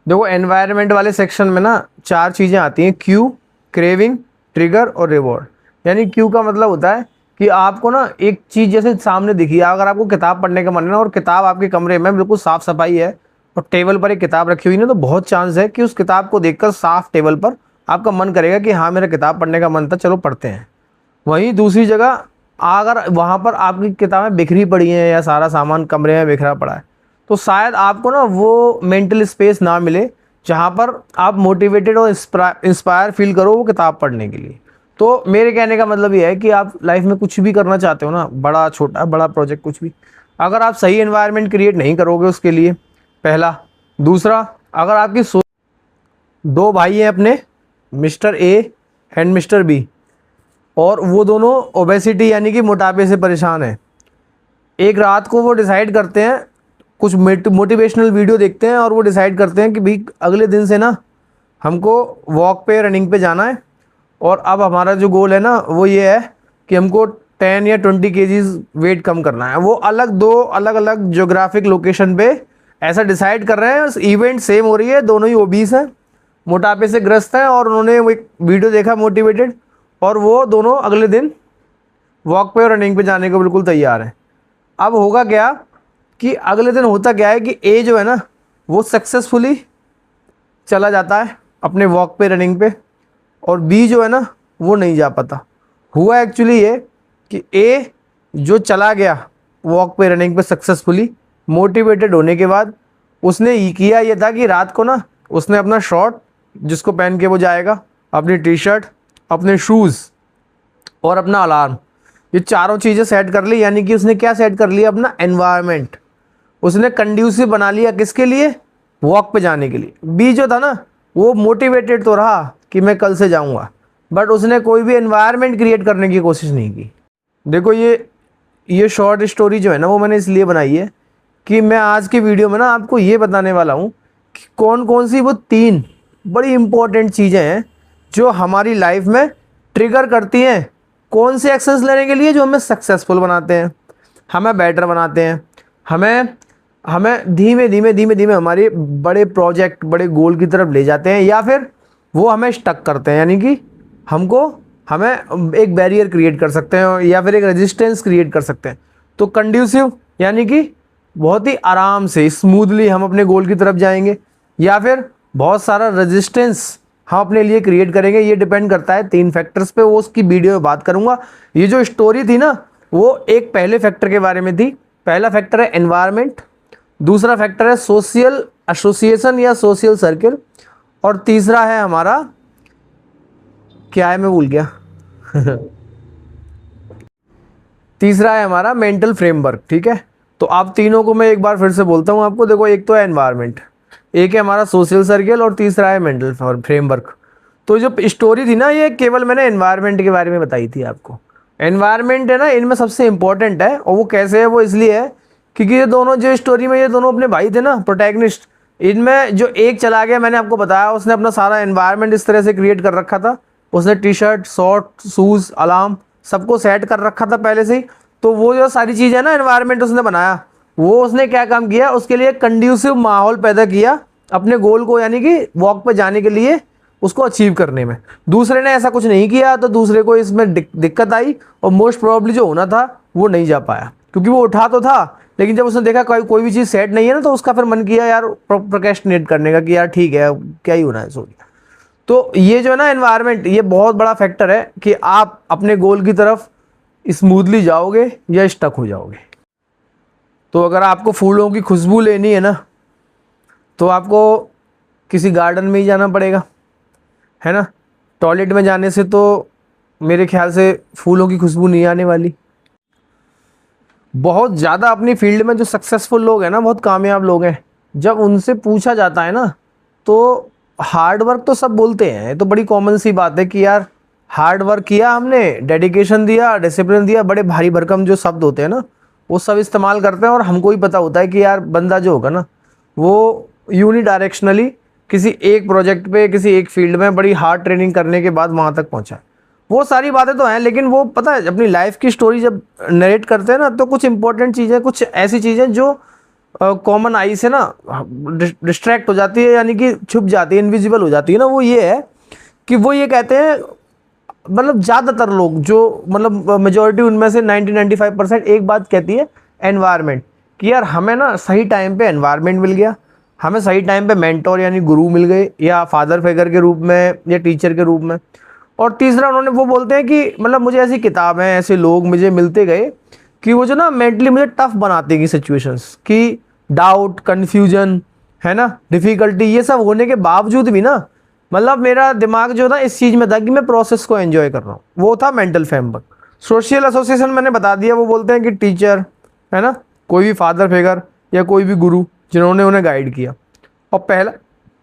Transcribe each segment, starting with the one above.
देखो एनवायरनमेंट वाले सेक्शन में ना 4 चीज़ें आती हैं, क्यू, क्रेविंग, ट्रिगर और रिवॉर्ड। यानी क्यू का मतलब होता है कि आपको ना एक चीज़ जैसे सामने दिखी, अगर आपको किताब पढ़ने का मन है ना और किताब आपके कमरे में बिल्कुल साफ सफाई है और टेबल पर एक किताब रखी हुई ना, तो बहुत चांस है कि उस किताब को देखकर साफ टेबल पर आपका मन करेगा कि हाँ मेरा किताब पढ़ने का मन था, चलो पढ़ते हैं। वहीं दूसरी जगह अगर वहाँ पर आपकी किताबें बिखरी पड़ी हैं या सारा सामान कमरे में बिखरा पड़ा है, तो शायद आपको ना वो मेंटल स्पेस ना मिले जहाँ पर आप मोटिवेटेड और इंस्पायर फील करो वो किताब पढ़ने के लिए। तो मेरे कहने का मतलब ये है कि आप लाइफ में कुछ भी करना चाहते हो ना, बड़ा छोटा बड़ा प्रोजेक्ट कुछ भी, अगर आप सही एनवायरनमेंट क्रिएट नहीं करोगे उसके लिए, पहला। दूसरा, अगर आपकी 2 भाई हैं अपने, mister A and mister B, और वो दोनों ओबेसिटी यानी कि मोटापे से परेशान हैं। एक रात को वो डिसाइड करते हैं, कुछ मोटिवेशनल वीडियो देखते हैं और वो डिसाइड करते हैं कि भाई अगले दिन से ना हमको वॉक पे, रनिंग पे जाना है। और अब हमारा जो गोल है ना वो ये है कि हमको 10 या 20 केजीज वेट कम करना है। वो दो अलग अलग ज्योग्राफिक लोकेशन पे ऐसा डिसाइड कर रहे हैं। इवेंट सेम हो रही है, दोनों ही ओबीस हैं, मोटापे से ग्रस्त हैं, और उन्होंने वो एक वीडियो देखा मोटिवेटेड, और वो दोनों अगले दिन वॉक पे और रनिंग पे जाने को बिल्कुल तैयार हैं। अब होगा क्या कि अगले दिन होता क्या है कि ए जो है ना वो सक्सेसफुली चला जाता है अपने वॉक पे, रनिंग पे, और बी जो है ना वो नहीं जा पाता। हुआ एक्चुअली ये कि ए जो चला गया वॉक पे, रनिंग पे सक्सेसफुली मोटिवेटेड होने के बाद, उसने किया ये था कि रात को ना उसने अपना शॉर्ट जिसको पहन के वो जाएगा, अपनी टी शर्ट, अपने शूज़ और अपना अलार्म, ये चारों चीज़ें सेट कर ली। यानी कि उसने क्या सेट कर लिया, अपना एनवायरनमेंट उसने कंड्यूसिव बना लिया, किसके लिए, वॉक पे जाने के लिए। बी जो था ना वो मोटिवेटेड तो रहा कि मैं कल से जाऊंगा, बट उसने कोई भी एनवायरनमेंट क्रिएट करने की कोशिश नहीं की। देखो ये शॉर्ट स्टोरी जो है ना वो मैंने इसलिए बनाई है कि मैं आज की वीडियो में ना आपको ये बताने वाला हूँ कि कौन कौन सी वो 3 बड़ी इंपॉर्टेंट चीज़ें हैं जो हमारी लाइफ में ट्रिगर करती हैं कौन से एक्शंस लेने के लिए, जो हमें सक्सेसफुल बनाते हैं, हमें बेटर बनाते हैं, हमें हमें धीमे धीमे धीमे धीमे हमारे बड़े प्रोजेक्ट, बड़े गोल की तरफ ले जाते हैं, या फिर वो हमें स्टक करते हैं। यानी कि हमें एक बैरियर क्रिएट कर सकते हैं या फिर एक रेजिस्टेंस क्रिएट कर सकते हैं। तो कंड्यूसिव यानी कि बहुत ही आराम से स्मूथली हम अपने गोल की तरफ जाएंगे, या फिर बहुत सारा रेजिस्टेंस हम अपने लिए क्रिएट करेंगे। ये डिपेंड करता है 3 फैक्टर्स पे, वो उसकी वीडियो में बात करूंगा। ये जो स्टोरी थी ना वो एक पहले फैक्टर के बारे में थी। पहला फैक्टर है एनवायरनमेंट, दूसरा फैक्टर है सोशल एसोसिएशन या सोशल सर्किल, और तीसरा है हमारा, क्या है मैं भूल गया तीसरा है हमारा मेंटल फ्रेमवर्क। ठीक है, तो आप तीनों को मैं एक बार फिर से बोलता हूँ आपको। देखो, एक तो है एनवायरनमेंट, एक है हमारा सोशल सर्किल, और तीसरा है मेंटल फ्रेमवर्क। तो जो स्टोरी थी ना ये केवल मैंने एनवायरनमेंट के बारे में बताई थी आपको। एनवायरनमेंट है ना इनमें सबसे इंपॉर्टेंट है, और वो कैसे है, वो इसलिए है क्योंकि ये दोनों जो स्टोरी में ये दोनों अपने भाई थे ना प्रोटैगनिस्ट, इनमें जो एक चला गया, मैंने आपको बताया, उसने अपना सारा एनवायरनमेंट इस तरह से क्रिएट कर रखा था। उसने T shirt, short, shoes, alarm सबको सेट कर रखा था पहले से ही। तो वो जो सारी चीज़ें ना एनवायरनमेंट उसने बनाया, वो उसने क्या काम किया, उसके लिए कंड्यूसिव माहौल पैदा किया अपने गोल को, यानी कि वॉक पे जाने के लिए, उसको अचीव करने में। दूसरे ने ऐसा कुछ नहीं किया तो दूसरे को इसमें दिक्कत आई, और मोस्ट प्रोबेबली जो होना था वो नहीं जा पाया, क्योंकि वो उठा तो था, लेकिन जब उसने देखा कोई भी चीज़ सेट नहीं है ना, तो उसका फिर मन किया यार प्रोक्रेस्टिनेट करने का कि यार ठीक है क्या ही होना है, सो गया। तो ये जो है ना एनवायरनमेंट, ये बहुत बड़ा फैक्टर है कि आप अपने गोल की तरफ स्मूथली जाओगे या स्टक हो जाओगे। तो अगर आपको फूलों की खुशबू लेनी है ना तो आपको किसी गार्डन में ही जाना पड़ेगा, है ना। टॉयलेट में जाने से तो मेरे ख्याल से फूलों की खुशबू नहीं आने वाली। बहुत ज़्यादा अपनी फील्ड में जो सक्सेसफुल लोग हैं ना, बहुत कामयाब लोग हैं, जब उनसे पूछा जाता है ना तो हार्ड वर्क तो सब बोलते हैं, तो बड़ी कॉमन सी बात है कि यार हार्ड वर्क किया हमने, डेडिकेशन दिया, डिसिप्लिन दिया, बड़े भारी भरकम जो शब्द होते हैं ना वो सब इस्तेमाल करते हैं। और हमको ही पता होता है कि यार बंदा जो होगा ना वो यूनिडायरेक्शनली किसी एक प्रोजेक्ट पे, किसी एक फील्ड में बड़ी हार्ड ट्रेनिंग करने के बाद वहाँ तक पहुँचा है। वो सारी बातें तो हैं, लेकिन वो पता है अपनी लाइफ की स्टोरी जब नरेट करते हैं ना तो कुछ इंपॉर्टेंट चीज़ें, कुछ ऐसी चीज़ें जो कॉमन आई से ना डिस्ट्रैक्ट हो जाती है, यानी कि छुप जाती है, इनविजिबल हो जाती है ना, वो ये है कि वो ये कहते हैं, मतलब ज़्यादातर लोग जो मतलब मेजोरिटी उनमें से 90-95% एक बात कहती है एनवायरनमेंट, कि यार हमें ना सही टाइम पे एनवायरनमेंट मिल गया, हमें सही टाइम पे मेंटोर यानी गुरु मिल गए, या फादर फिगर के रूप में या टीचर के रूप में। और तीसरा उन्होंने वो बोलते हैं कि मतलब मुझे ऐसी किताबें, ऐसे लोग मुझे मिलते गए कि वो जो ना मेंटली मुझे टफ बनाते हैं सिचुएशंस, कि डाउट, कन्फ्यूजन है ना, डिफ़िकल्टी, ये सब होने के बावजूद भी ना मतलब मेरा दिमाग जो था इस चीज़ में था कि मैं प्रोसेस को एंजॉय कर रहा हूँ। वो था मेंटल फ्रेमवर्क। सोशल एसोसिएशन मैंने बता दिया, वो बोलते हैं कि टीचर है ना, कोई भी फादर फिगर या कोई भी गुरु जिन्होंने उन्हें गाइड किया। और पहला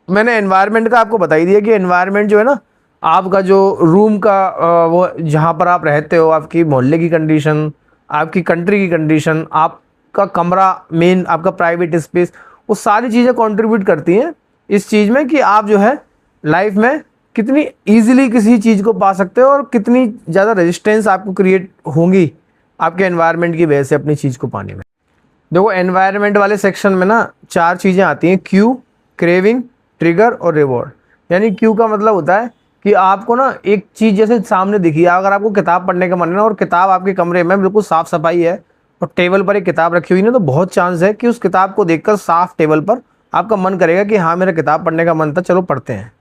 मैंने एनवायरनमेंट का आपको बता ही दिया कि एनवायरनमेंट जो है ना, आपका जो रूम का वो जहाँ पर आप रहते हो, आपकी मोहल्ले की कंडीशन, आपकी कंट्री की कंडीशन, आपका कमरा, मेन आपका प्राइवेट स्पेस, वो सारी चीज़ें कंट्रीब्यूट करती हैं इस चीज़ में कि आप जो है लाइफ में कितनी इजीली किसी चीज़ को पा सकते हो और कितनी ज़्यादा रेजिस्टेंस आपको क्रिएट होंगी आपके एनवायरनमेंट की वजह से अपनी चीज़ को पाने में। देखो एनवायरनमेंट वाले सेक्शन में ना 4 चीज़ें आती हैं, क्यू, क्रेविंग, ट्रिगर और रिवॉर्ड। यानी क्यू का मतलब होता है कि आपको ना एक चीज़ जैसे सामने दिखी है, अगर आपको किताब पढ़ने का मन है ना, और किताब आपके कमरे में बिल्कुल साफ़ सफाई है और टेबल पर एक किताब रखी हुई है ना, तो बहुत चांस है कि उस किताब को देखकर साफ टेबल पर आपका मन करेगा कि हाँ मेरा किताब पढ़ने का मन था, चलो पढ़ते हैं।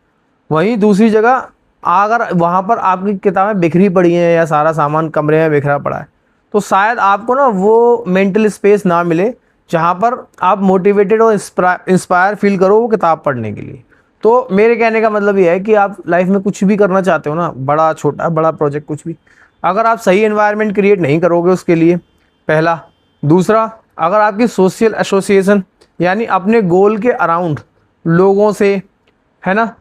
वहीं दूसरी जगह अगर वहाँ पर आपकी किताबें बिखरी पड़ी हैं या सारा सामान कमरे में बिखरा पड़ा है, तो शायद आपको ना वो मेंटल स्पेस ना मिले जहाँ पर आप मोटिवेटेड और इंस्पायर फील करो वो किताब पढ़ने के लिए। तो मेरे कहने का मतलब ये है कि आप लाइफ में कुछ भी करना चाहते हो ना, बड़ा छोटा बड़ा प्रोजेक्ट कुछ भी, अगर आप सही एनवायरनमेंट क्रिएट नहीं करोगे उसके लिए, पहला। दूसरा, अगर आपकी सोशल एसोसिएशन यानी अपने गोल के अराउंड लोगों से है ना,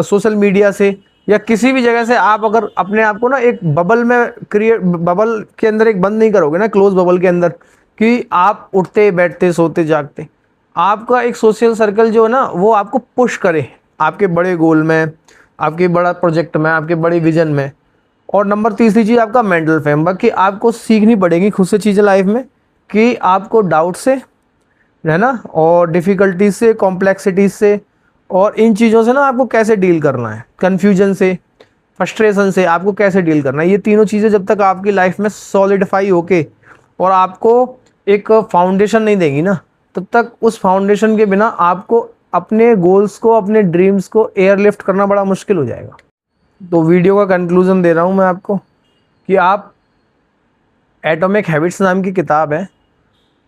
सोशल मीडिया से या किसी भी जगह से आप अगर अपने आप को ना एक बबल में बबल के अंदर एक बंद नहीं करोगे ना, क्लोज बबल के अंदर, कि आप उठते बैठते सोते जागते, आपका एक सोशल सर्कल जो है ना वो आपको पुश करे आपके बड़े गोल में, आपके बड़ा प्रोजेक्ट में, आपके बड़े विजन में। और नंबर तीसरी चीज़ आपका मेंटल फ्रेमवर्क, कि आपको सीखनी पड़ेगी खुद से चीज़ें लाइफ में, कि आपको डाउट से है ना, और डिफ़िकल्टीज से, कॉम्प्लेक्सिटीज से, और इन चीज़ों से ना आपको कैसे डील करना है, कन्फ्यूजन से, फ्रस्ट्रेशन से आपको कैसे डील करना है। ये तीनों चीज़ें जब तक आपकी लाइफ में सॉलिडिफाई होके और आपको एक फाउंडेशन नहीं देंगी ना, तब तक उस फाउंडेशन के बिना आपको अपने गोल्स को, अपने ड्रीम्स को एयरलिफ्ट करना बड़ा मुश्किल हो जाएगा। तो वीडियो का कंक्लूज़न दे रहा हूँ मैं आपको कि आप एटॉमिक हैबिट्स नाम की किताब है,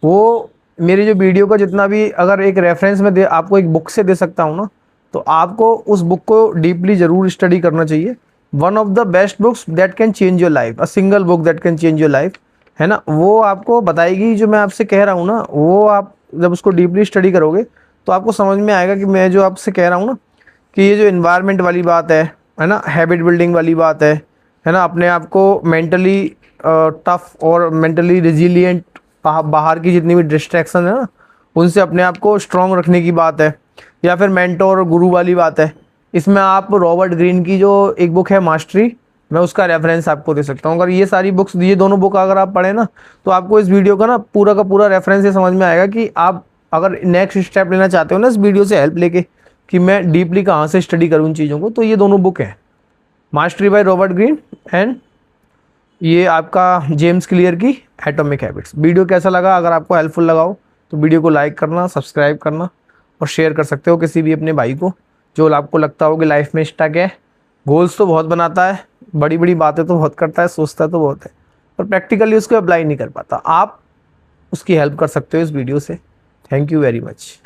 वो मेरी जो वीडियो का जितना भी अगर एक रेफरेंस में दे आपको एक बुक से दे सकता हूँ ना, तो आपको उस बुक को डीपली ज़रूर स्टडी करना चाहिए। One of the best books that can change your life, a single book that can change your life, है ना। वो आपको बताएगी जो मैं आपसे कह रहा हूँ ना, वो आप जब उसको डीपली स्टडी करोगे तो आपको समझ में आएगा कि मैं जो आपसे कह रहा हूँ ना, कि ये जो इन्वायरमेंट वाली बात है ना, हैबिट बिल्डिंग वाली बात है ना, अपने आप को मेंटली टफ और मेंटली रिजिलियंट, बाहर की जितनी भी डिस्ट्रैक्शन है ना उनसे अपने आप को स्ट्रॉन्ग रखने की बात है, या फिर मेंटोर और गुरु वाली बात है। इसमें आप रॉबर्ट ग्रीन की जो एक बुक है मास्टरी, मैं उसका रेफरेंस आपको दे सकता हूँ। अगर ये सारी बुक्स, ये दोनों बुक अगर आप पढ़े ना, तो आपको इस वीडियो का ना पूरा रेफरेंस ये समझ में आएगा कि आप अगर नेक्स्ट स्टेप लेना चाहते हो ना इस वीडियो से हेल्प लेके, कि मैं डीपली कहाँ से स्टडी करूँ इन चीज़ों को, तो ये दोनों बुक हैं, mastery by Robert Greene and ये आपका जेम्स क्लियर की एटॉमिक हैबिट्स। वीडियो कैसा लगा? अगर आपको हेल्पफुल लगा हो तो वीडियो को लाइक करना, सब्सक्राइब करना और शेयर कर सकते हो किसी भी अपने भाई को जो आपको लगता हो कि लाइफ में स्टक है। गोल्स तो बहुत बनाता है, बड़ी बड़ी बातें तो बहुत करता है, सोचता तो बहुत है, पर प्रैक्टिकली उसको अप्लाई नहीं कर पाता। आप उसकी हेल्प कर सकते हो इस वीडियो से। Thank you very much.